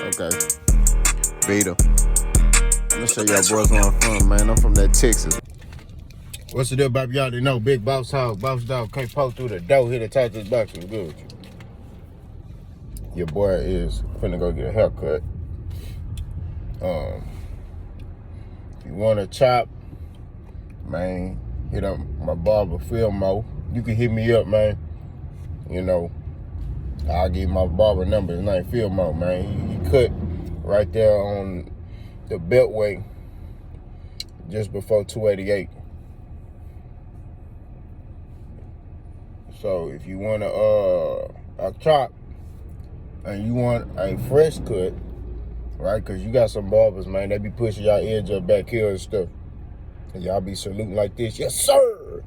Okay. Vita. I'm gonna show y'all boys where I'm from, man. I'm from that Texas. What's the deal, baby? Y'all already know. Big boss hog, boss dog can't poke through the door. Here to talk to this box. What's good with you? Your boy is finna go get a haircut. If you want to chop, man, hit up my barber, Filmo. You can hit me up, man. You know, I'll give you my barber number. His name Filmo, man. He cut right there on the Beltway just before 288. So if you want a chop and you want a fresh cut, right? Because you got some barbers, man, they be pushing y'all edge up back here and stuff. And y'all be saluting like this. Yes, sir.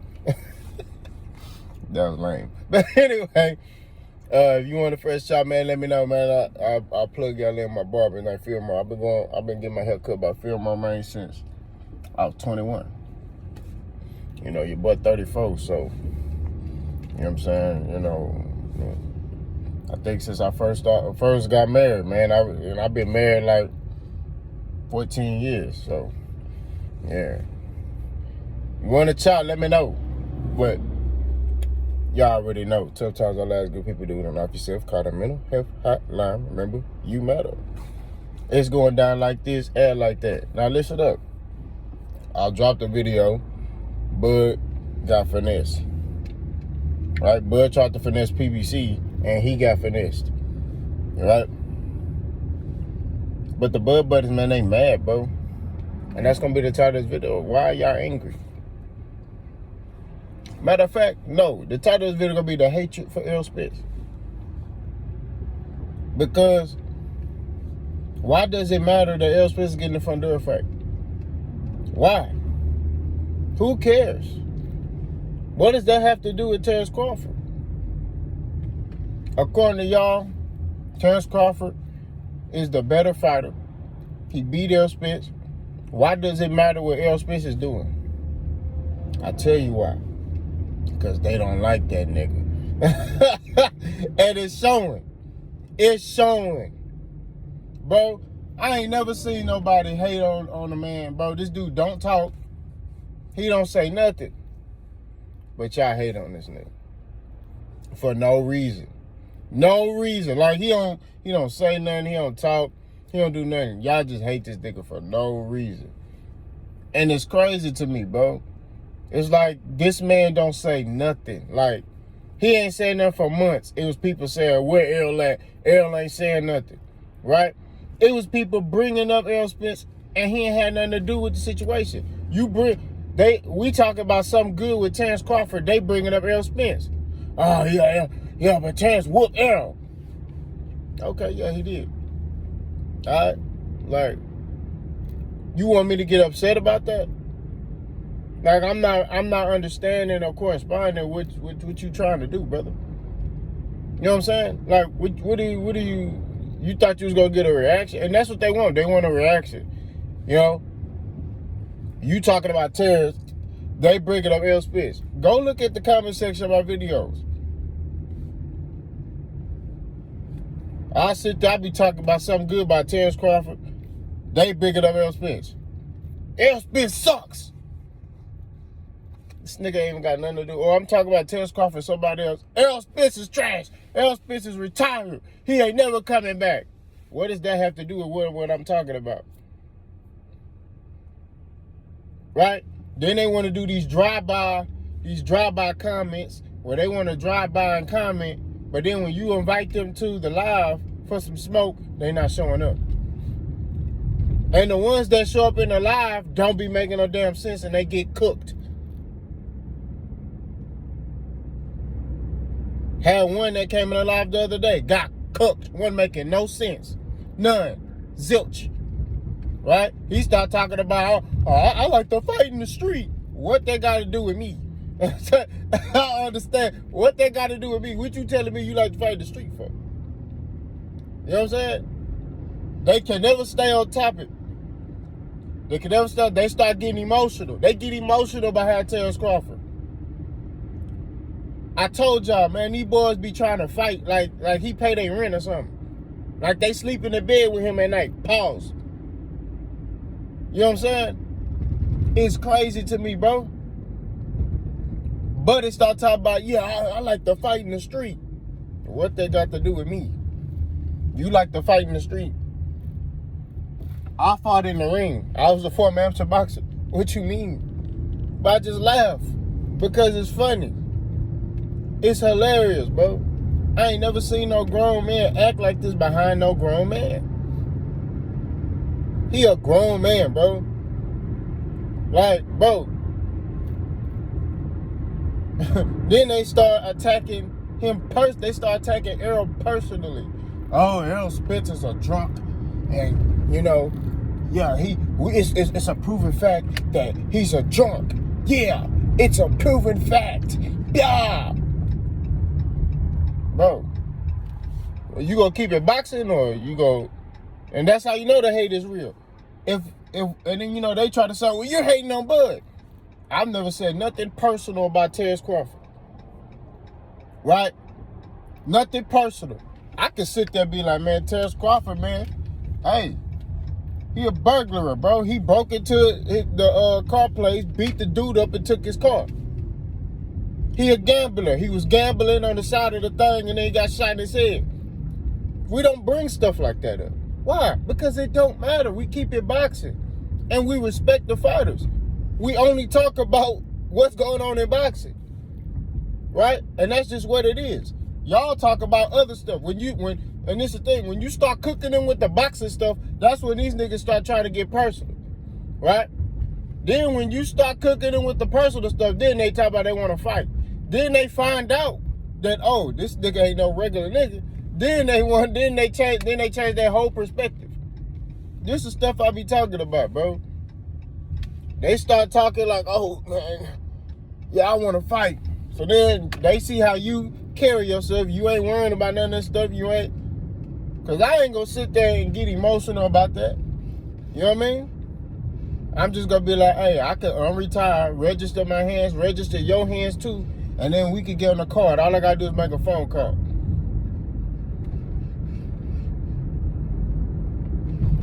That was lame. But anyway, if you want a fresh chop, man, let me know, man. I'll plug y'all in my barber, like Filmo. I've been getting my hair cut by Filmo, man, since I was 21. You know, your boy 34, so, you know what I'm saying? You know, I think since I first got married, man, I've been married like 14 years, so, yeah. You want to chop, let me know. But y'all already know. Tough times all last, good people do it. Off yourself. Call the mental health hotline. Remember, you matter. It's going down like this, air like that. Now listen up. I'll drop the video. Bud got finessed. Right? Bud tried to finesse PBC, and he got finessed. Right? But the Bud buddies, man, they mad, bro. And that's going to be the title of this video. Why are y'all angry? Matter of fact, no. The title of this video going to be the hatred for Errol Spence. Because why does it matter that Errol Spence is getting the front door fight? Why? Who cares? What does that have to do with Terrence Crawford? According to y'all, Terrence Crawford is the better fighter. He beat Errol Spence. Why does it matter what Errol Spence is doing? I tell you why. Because they don't like that nigga. And it's showing. It's showing. Bro, I ain't never seen nobody hate on a man, bro. This dude don't talk. He don't say nothing. But y'all hate on this nigga. For no reason. No reason. Like, he don't say nothing. He don't talk. He don't do nothing. Y'all just hate this nigga for no reason. And it's crazy to me, bro. It's like this man don't say nothing. Like, he ain't saying nothing for months. It was people saying, where Errol at? Errol ain't saying nothing. Right? It was people bringing up Errol Spence, and he ain't had nothing to do with the situation. We talking about something good with Terrence Crawford. They bringing up Errol Spence. Oh, yeah, but Terrence whooped Errol. Okay, yeah, he did. All right? Like, you want me to get upset about that? Like, I'm not understanding or corresponding with what you trying to do, brother. You know what I'm saying? Like, what do you thought you was gonna get a reaction? And that's what they want. They want a reaction. You know? You talking about Terrence, they bringing up Errol Spence. Go look at the comment section of my videos. I be talking about something good about Terrence Crawford. They bringing up Errol Spence. Errol Spence sucks. This nigga ain't even got nothing to do. Or I'm talking about Terrence Crawford, somebody else. Errol Spence is trash. Errol Spence is retired. He ain't never coming back. What does that have to do with what I'm talking about? Right? Then they want to do these drive-by comments where they want to drive by and comment, but then when you invite them to the live for some smoke, they not showing up. And the ones that show up in the live don't be making no damn sense, and they get cooked. Had one that came in the live the other day, got cooked. One making no sense. None. Zilch. Right? He started talking about, I like to fight in the street. What they got to do with me? I understand. What they got to do with me? What you telling me you like to fight in the street for? You know what I'm saying? They can never stay on topic. They can never start. They start getting emotional. They get emotional behind Terrence Crawford. I told y'all, man, these boys be trying to fight like he pay their rent or something. Like they sleep in the bed with him at night. Pause. You know what I'm saying? It's crazy to me, bro. But it start talking about, yeah, I like to fight in the street. What they got to do with me? You like to fight in the street. I fought in the ring. I was a former amateur boxer. What you mean? But I just laugh because it's funny. It's hilarious, bro. I ain't never seen no grown man act like this behind no grown man. He a grown man, bro. Like, bro. Then they start attacking him. They start attacking Errol personally. Oh, Errol Spence is a drunk, and you know, yeah, it's a proven fact that he's a drunk. Yeah, it's a proven fact. Yeah, bro. You gonna keep it boxing, or you go? And that's how you know the hate is real. And then you know they try to say, well, you're hating on Bud. I've never said nothing personal about Terrence Crawford. Right? Nothing personal. I could sit there and be like, man, Terrence Crawford, man, hey, he a burglar, bro. He broke into the car place, beat the dude up, and took his car. He a gambler. He was gambling on the side of the thing, and then he got shot in his head. We don't bring stuff like that up. Why? Because it don't matter. We keep it boxing. And we respect the fighters. We only talk about what's going on in boxing. Right? And that's just what it is. Y'all talk about other stuff. And this is the thing, when you start cooking them with the boxing stuff, that's when these niggas start trying to get personal. Right? Then when you start cooking them with the personal stuff, then they talk about they want to fight. Then they find out that, oh, this nigga ain't no regular nigga. Then they change their whole perspective. This is stuff I be talking about, bro. They start talking like, oh, man, yeah, I want to fight. So then they see how you carry yourself. You ain't worrying about none of that stuff. You ain't. Because I ain't going to sit there and get emotional about that. You know what I mean? I'm just going to be like, hey, I could unretire, register my hands, register your hands too, and then we could get on the card. All I got to do is make a phone call.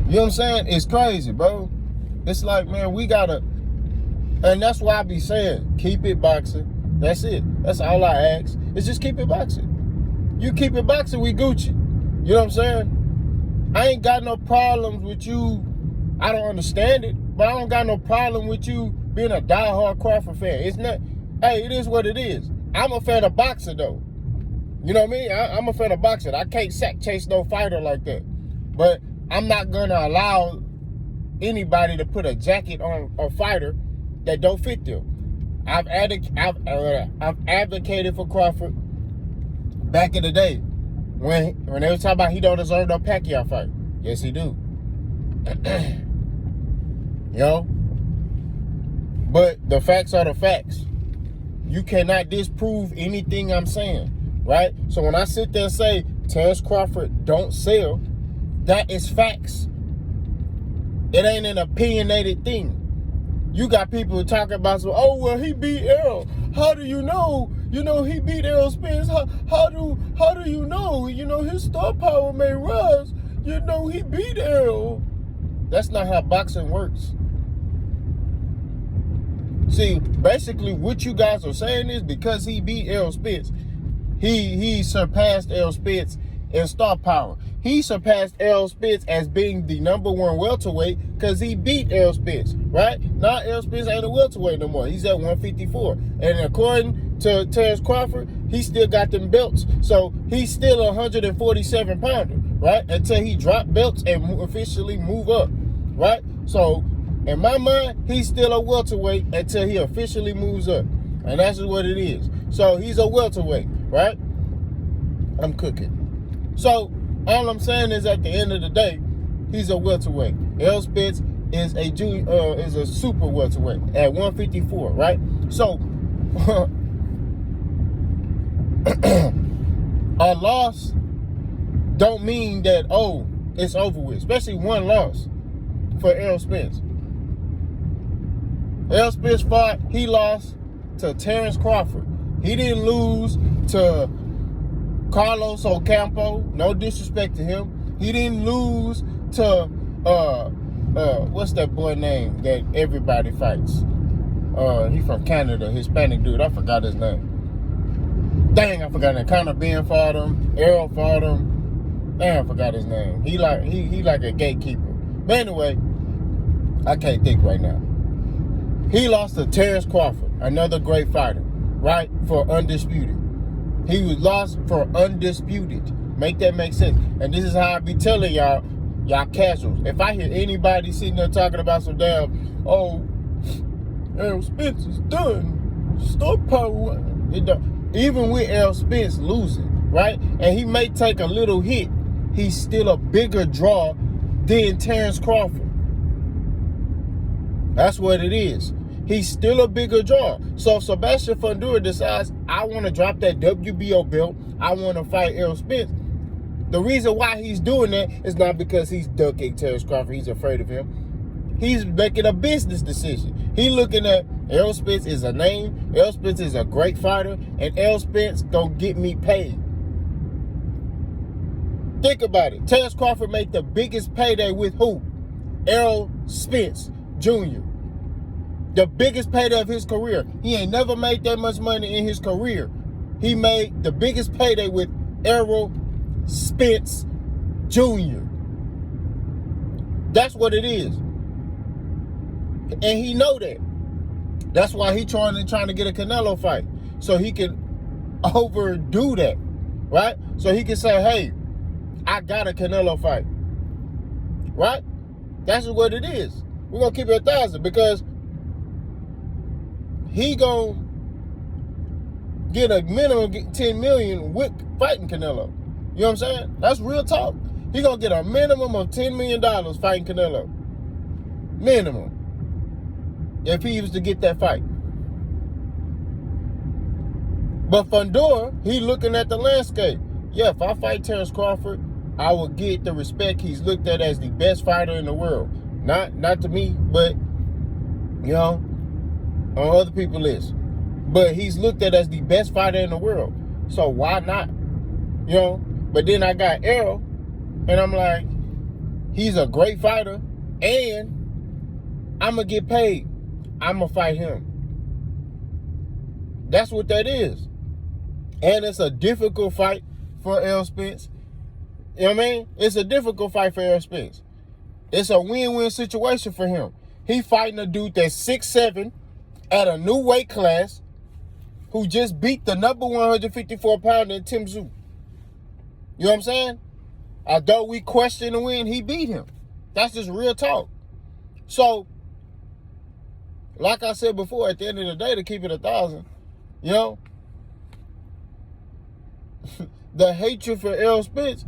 You know what I'm saying? It's crazy, bro. It's like, man, we gotta, and that's why I be saying, keep it boxing. That's it. That's all I ask. It's just keep it boxing. You keep it boxing, we Gucci. You know what I'm saying? I ain't got no problems with you. I don't understand it, but I don't got no problem with you being a diehard Crawford fan. It's not, hey, it is what it is. I'm a fan of boxing, though. You know what I mean? I'm a fan of boxing. I can't sack chase no fighter like that. But I'm not going to allow anybody to put a jacket on a fighter that don't fit them. I've advocated for Crawford back in the day when they were talking about he don't deserve no Pacquiao fight. Yes, he do. You know? But the facts are the facts. You cannot disprove anything I'm saying, right? So when I sit there and say Terrence Crawford don't sell, that is facts. It ain't an opinionated thing. You got people talking about, oh, well, he beat Errol. How do you know? You know, he beat Errol Spence. How do you know? You know, his star power may rise. You know, he beat Errol. That's not how boxing works. See, basically what you guys are saying is because he beat Errol Spence, he surpassed Errol Spence in star power. He surpassed Errol Spence as being the #1 welterweight because he beat Errol Spence, right? Now Errol Spence ain't a welterweight no more. He's at 154. And according to Terrence Crawford, he still got them belts. So he's still a 147 pounder, right? Until he drop belts and officially move up, right? So in my mind, he's still a welterweight until he officially moves up. And that's just what it is. So he's a welterweight, right? I'm cooking. So all I'm saying is at the end of the day, he's a welterweight. Errol Spence is a super welterweight at 154, right? So a loss don't mean that, oh, it's over with. Especially one loss for Errol Spence. Errol Spence fought, he lost to Terrence Crawford. He didn't lose to Carlos Ocampo, no disrespect to him, He didn't lose to what's that boy name that everybody fights? He from Canada, Hispanic dude. I forgot his name. Dang, I forgot that. Conor Ben fought him. Errol fought him. Dang, I forgot his name. He like a gatekeeper. But anyway, I can't think right now. He lost to Terrence Crawford, another great fighter, right? For undisputed. He was lost for undisputed. Make that make sense. And this is how I be telling y'all casuals. If I hear anybody sitting there talking about some damn, Errol Spence is done. Star power. Even with Errol Spence losing, right? And he may take a little hit, he's still a bigger draw than Terrence Crawford. That's what it is. He's still a bigger draw. So if Sebastian Fundora decides, I want to drop that WBO belt, I want to fight Errol Spence, the reason why he's doing that is not because he's ducking Terrence Crawford, he's afraid of him. He's making a business decision. He's looking at Errol Spence is a name, Errol Spence is a great fighter, and Errol Spence gonna get me paid. Think about it. Terrence Crawford made the biggest payday with who? Errol Spence Jr. The biggest payday of his career. He ain't never made that much money in his career. He made the biggest payday with Errol Spence Jr. That's what it is. And he know that. That's why he trying to get a Canelo fight. So he can overdo that. Right? So he can say, hey, I got a Canelo fight. Right? That's what it is. We're going to keep it 1,000 because he going to get a minimum $10 million with fighting Canelo. You know what I'm saying? That's real talk. He going to get a minimum of $10 million fighting Canelo. Minimum. If he was to get that fight. But Fundora, he looking at the landscape. Yeah, if I fight Terrence Crawford, I will get the respect he's looked at as the best fighter in the world. Not to me, but, you know, on other people's list. But he's looked at as the best fighter in the world. So why not? You know? But then I got Errol, and I'm like, he's a great fighter, and I'm going to get paid. I'm going to fight him. That's what that is. And it's a difficult fight for Errol Spence. You know what I mean? It's a difficult fight for Errol Spence. It's a win-win situation for him. He fighting a dude that's 6'7", at a new weight class, who just beat the number 154 pounder in Tim Tszyu. You know what I'm saying? Although we question the win, he beat him. That's just real talk. So, like I said before, at the end of the day, to keep it 1,000, you know, the hatred for Errol Spence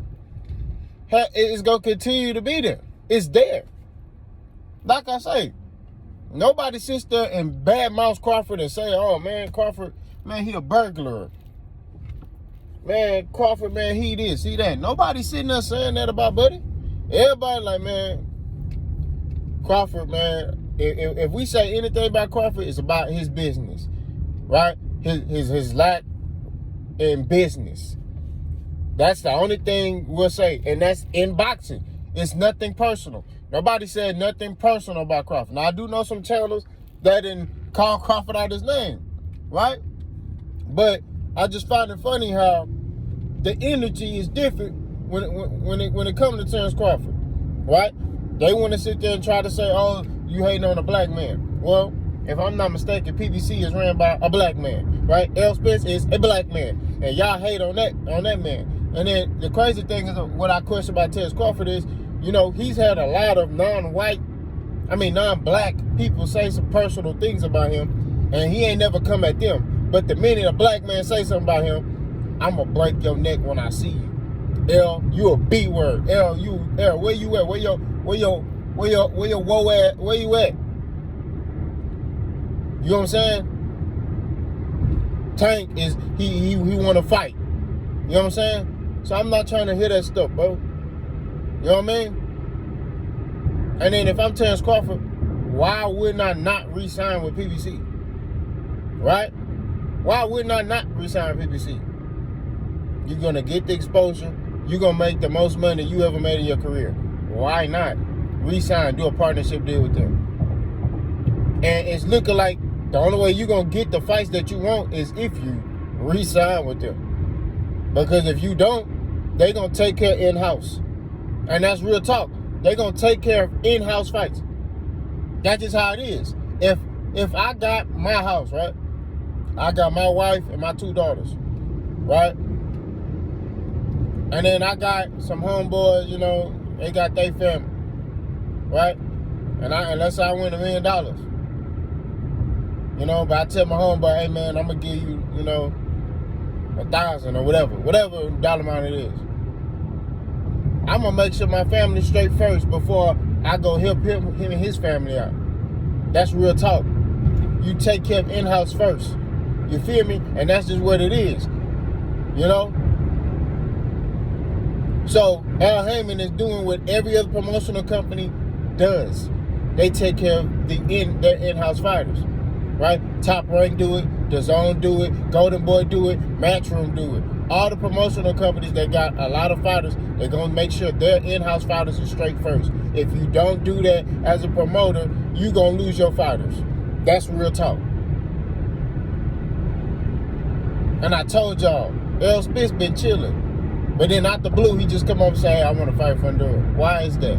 is going to continue to be there. It's there. Like I say, nobody sits there and badmouths Crawford and say, oh, man, Crawford, man, he a burglar. Man, Crawford, man, he this, he that. Nobody sitting there saying that about Buddy. Everybody like, man, Crawford, man, if we say anything about Crawford, it's about his business, right? His lack in business. That's the only thing we'll say, and that's in boxing. It's nothing personal. Nobody said nothing personal about Crawford. Now, I do know some channels that didn't call Crawford out his name, right? But I just find it funny how the energy is different when it comes to Terrence Crawford, right? They want to sit there and try to say, oh, you hating on a black man. Well, if I'm not mistaken, PBC is ran by a black man, right? Errol Spence is a black man, and y'all hate on that man. And then the crazy thing is, what I question about Terrence Crawford is, you know, he's had a lot of non-black people say some personal things about him, and he ain't never come at them. But the minute a black man say something about him, I'm gonna break your neck when I see you. Errol, you a B word. Errol, where you at? Where your woe at? Where you at? You know what I'm saying? Tank is he wanna fight. You know what I'm saying? So I'm not trying to hear that stuff, bro. You know what I mean? And then if I'm Terrence Crawford, why wouldn't I not re-sign with PBC? Right? Why wouldn't I not re-sign with PBC? You're going to get the exposure. you're going to make the most money you ever made in your career. Why not? Resign, do a partnership deal with them. And it's looking like the only way you're going to get the fights that you want is if you resign with them. Because if you don't, they're going to take care of in-house. And that's real talk. They're going to take care of in-house fights. That's just how it is. If I got my house, right? I got my wife and my 2 daughters, right? And then I got some homeboys, you know, they got their family, right? And let's say I win $1 million. You know, but I tell my homeboy, hey man, I'm gonna give you, you know, 1,000 or whatever dollar amount it is. I'm gonna make sure my family's straight first before I go help him and his family out. That's real talk. You take care of in-house first. You feel me? And that's just what it is. You know? So Al Heyman is doing what every other promotional company does. They take care of their in-house fighters. Right? Top Rank do it, DAZN do it, Golden Boy do it, Matchroom do it. All the promotional companies that got a lot of fighters, they're going to make sure their in-house fighters are straight first. If you don't do that as a promoter, you're going to lose your fighters. That's real talk. And I told y'all, Errol Spence been chilling. But then out the blue, he just come up and say, hey, I want to fight for Honduras. Why is that?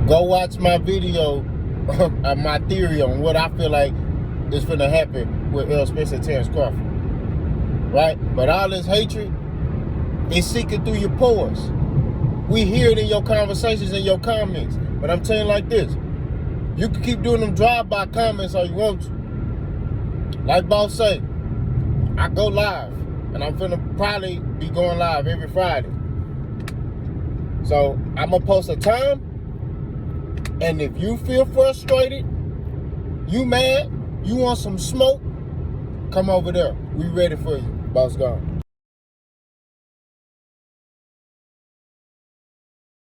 Go watch my video, my theory on what I feel like is going to happen with Errol Spence and Terrence Crawford. Right? But all this hatred is seeking through your pores. We hear it in your conversations and your comments. But I'm telling you like this. You can keep doing them drive-by comments all you want to. Like Boss say, I go live. And I'm finna probably be going live every Friday. So I'm going to post a time. And if you feel frustrated, you mad, you want some smoke, come over there. We ready for you. Boss gone.